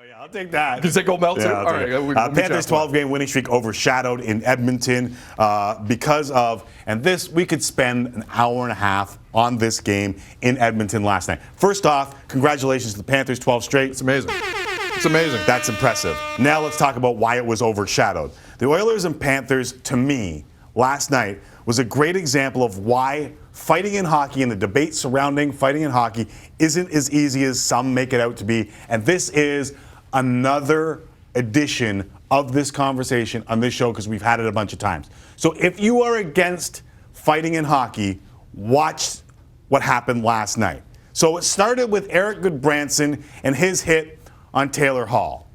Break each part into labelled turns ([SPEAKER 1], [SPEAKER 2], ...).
[SPEAKER 1] Yeah, I'll take that.
[SPEAKER 2] You say go Meltzer?
[SPEAKER 1] Yeah,
[SPEAKER 2] All right.
[SPEAKER 1] Panthers' 12-game winning streak overshadowed in Edmonton because of, and this, we could spend an hour and a half on this game in Edmonton last night. First off, congratulations to the Panthers, 12 straight.
[SPEAKER 2] It's amazing. It's amazing.
[SPEAKER 1] That's impressive. Now let's talk about why it was overshadowed. The Oilers and Panthers, to me, last night was a great example of why fighting in hockey and the debate surrounding fighting in hockey isn't as easy as some make it out to be. And this is another edition of this conversation on this show because we've had it a bunch of times. So if you are against fighting in hockey, watch what happened last night. So it started with Erik Goodbranson and his hit on Taylor Hall.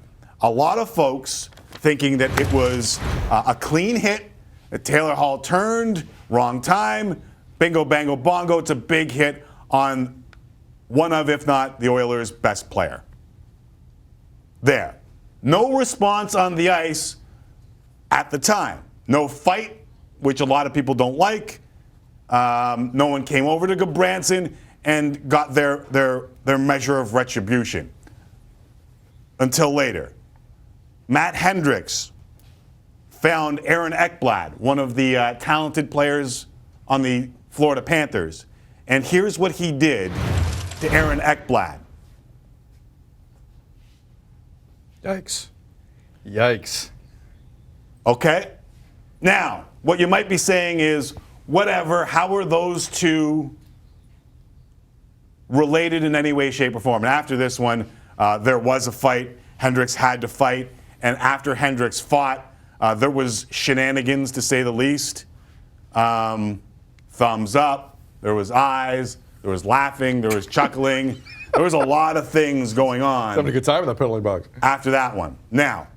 [SPEAKER 1] A lot of folks thinking that it was a clean hit, that Taylor Hall turned, wrong time, bingo, bango, bongo. It's a big hit on one of, if not the Oilers' best player. There. No response on the ice at the time. No fight, which a lot of people don't like. No one came over to Goodbranson and got their measure of retribution until later. Matt Hendricks found Aaron Ekblad, one of the talented players on the Florida Panthers. And here's what he did to Aaron Ekblad.
[SPEAKER 2] Yikes. Yikes.
[SPEAKER 1] Okay? Now, what you might be saying is, whatever, how are those two related in any way, shape, or form? And after this one, there was a fight. Hendricks had to fight. And after Hendricks fought, there was shenanigans, to say the least. Thumbs up. There was eyes. There was laughing. There was chuckling. There was a lot of things going on.
[SPEAKER 2] Having a good time in that penalty box.
[SPEAKER 1] After that one. Now,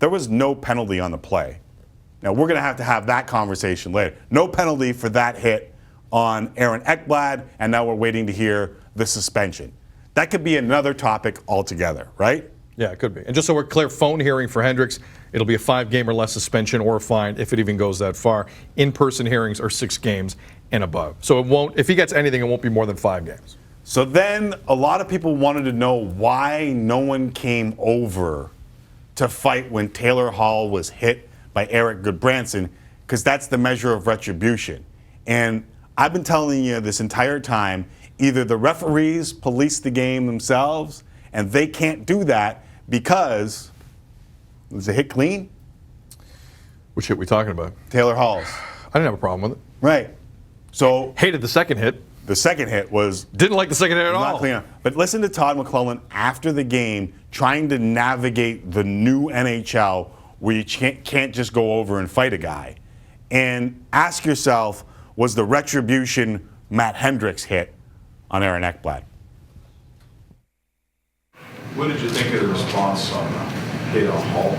[SPEAKER 1] there was no penalty on the play. Now, we're going to have that conversation later. No penalty for that hit on Aaron Ekblad, and now we're waiting to hear the suspension. That could be another topic altogether, right?
[SPEAKER 2] Yeah, it could be. And just so we're clear, phone hearing for Hendricks, it'll be a 5-game or less suspension or a fine if it even goes that far. In-person hearings are 6 games and above. So it won't, if he gets anything, it won't be more than 5 games.
[SPEAKER 1] So then a lot of people wanted to know why no one came over to fight when Taylor Hall was hit by Erik Goodbranson, because that's the measure of retribution. And I've been telling you this entire time, either the referees police the game themselves, and they can't do that because was the hit clean?
[SPEAKER 2] Which hit we talking about?
[SPEAKER 1] Taylor Hall's.
[SPEAKER 2] I didn't have a problem with it.
[SPEAKER 1] Right. So
[SPEAKER 2] hated the second hit.
[SPEAKER 1] The second hit was
[SPEAKER 2] didn't like the second hit at all.
[SPEAKER 1] Not clean. But listen to Todd McClellan after the game trying to navigate the new NHL where you can't just go over and fight a guy. And ask yourself, was the retribution Matt Hendricks hit on Aaron Ekblad?
[SPEAKER 3] What did you think of the response on hit on Hall?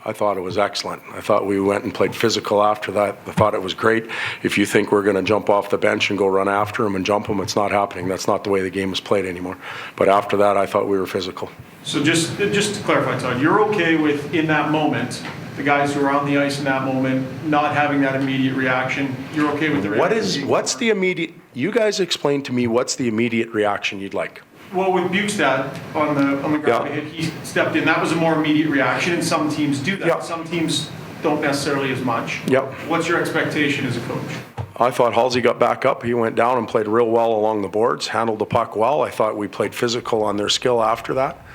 [SPEAKER 4] I thought it was excellent. I thought we went and played physical after that. I thought it was great. If you think we're going to jump off the bench and go run after him and jump him, it's not happening. That's not the way the game is played anymore. But after that, I thought we were physical.
[SPEAKER 5] So just to clarify, Todd, you're okay with, in that moment, the guys who were on the ice in that moment not having that immediate reaction? You're okay with the reaction?
[SPEAKER 4] What's the immediate, you guys explain to me what's the immediate reaction you'd like?
[SPEAKER 5] Well, with Bukestad on the ground hit, he stepped in. That was a more immediate reaction, and some teams do that.
[SPEAKER 4] Yeah.
[SPEAKER 5] Some teams don't necessarily as much.
[SPEAKER 4] Yep.
[SPEAKER 5] What's your expectation as a coach?
[SPEAKER 4] I thought Halsey got back up. He went down and played real well along the boards, handled the puck well. I thought we played physical on their skill after that.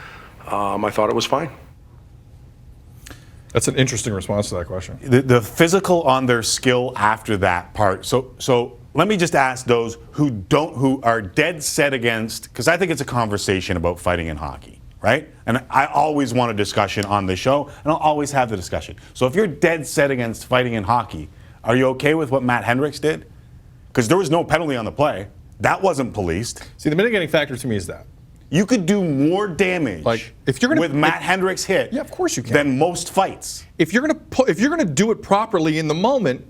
[SPEAKER 4] I thought it was fine.
[SPEAKER 2] That's an interesting response to that question.
[SPEAKER 1] The physical on their skill after that part. So let me just ask those who are dead set against, because I think it's a conversation about fighting in hockey, right? And I always want a discussion on the show, and I'll always have the discussion. So if you're dead set against fighting in hockey, are you okay with what Matt Hendricks did? Because there was no penalty on the play. That wasn't policed.
[SPEAKER 2] See, the mitigating factor to me is that
[SPEAKER 1] you could do more damage with Matt Hendricks' hit
[SPEAKER 2] of course you can.
[SPEAKER 1] than most fights.
[SPEAKER 2] If you're gonna do it properly in the moment,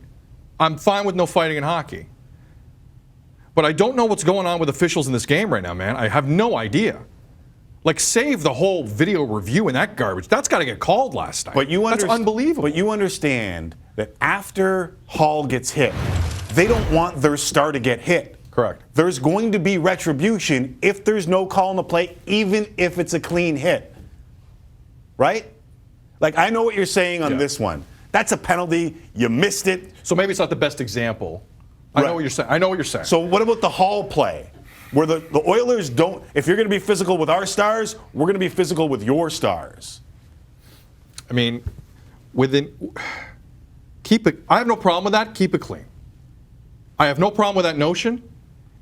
[SPEAKER 2] I'm fine with no fighting in hockey. But I don't know what's going on with officials in this game right now, man. I have no idea. Like, save the whole video review and that garbage. That's got to get called last night. That's unbelievable.
[SPEAKER 1] But you understand that after Hall gets hit, they don't want their star to get hit.
[SPEAKER 2] Correct.
[SPEAKER 1] There's going to be retribution if there's no call on the play, even if it's a clean hit. right? Like, I know what you're saying on
[SPEAKER 2] Yeah.
[SPEAKER 1] this one. That's a penalty. You missed it.
[SPEAKER 2] So maybe it's not the best example. I know
[SPEAKER 1] Right.
[SPEAKER 2] what you're saying. I know what you're saying.
[SPEAKER 1] So what about the Hall play? Where the Oilers don't, if you're going to be physical with our stars, we're going to be physical with your stars.
[SPEAKER 2] I mean, I have no problem with that. Keep it clean. I have no problem with that notion.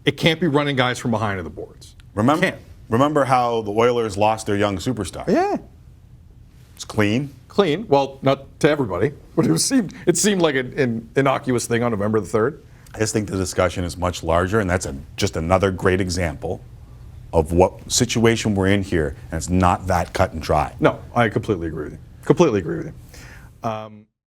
[SPEAKER 2] It can't be running guys from behind of the boards.
[SPEAKER 1] Remember how the Oilers lost their young superstar?
[SPEAKER 2] Yeah.
[SPEAKER 1] It's clean.
[SPEAKER 2] Clean. Well, not to everybody, but it seemed like an innocuous thing on November the 3rd.
[SPEAKER 1] I just think the discussion is much larger, and that's just another great example of what situation we're in here, and it's not that cut and dry.
[SPEAKER 2] No, I completely agree with you. Completely agree with you.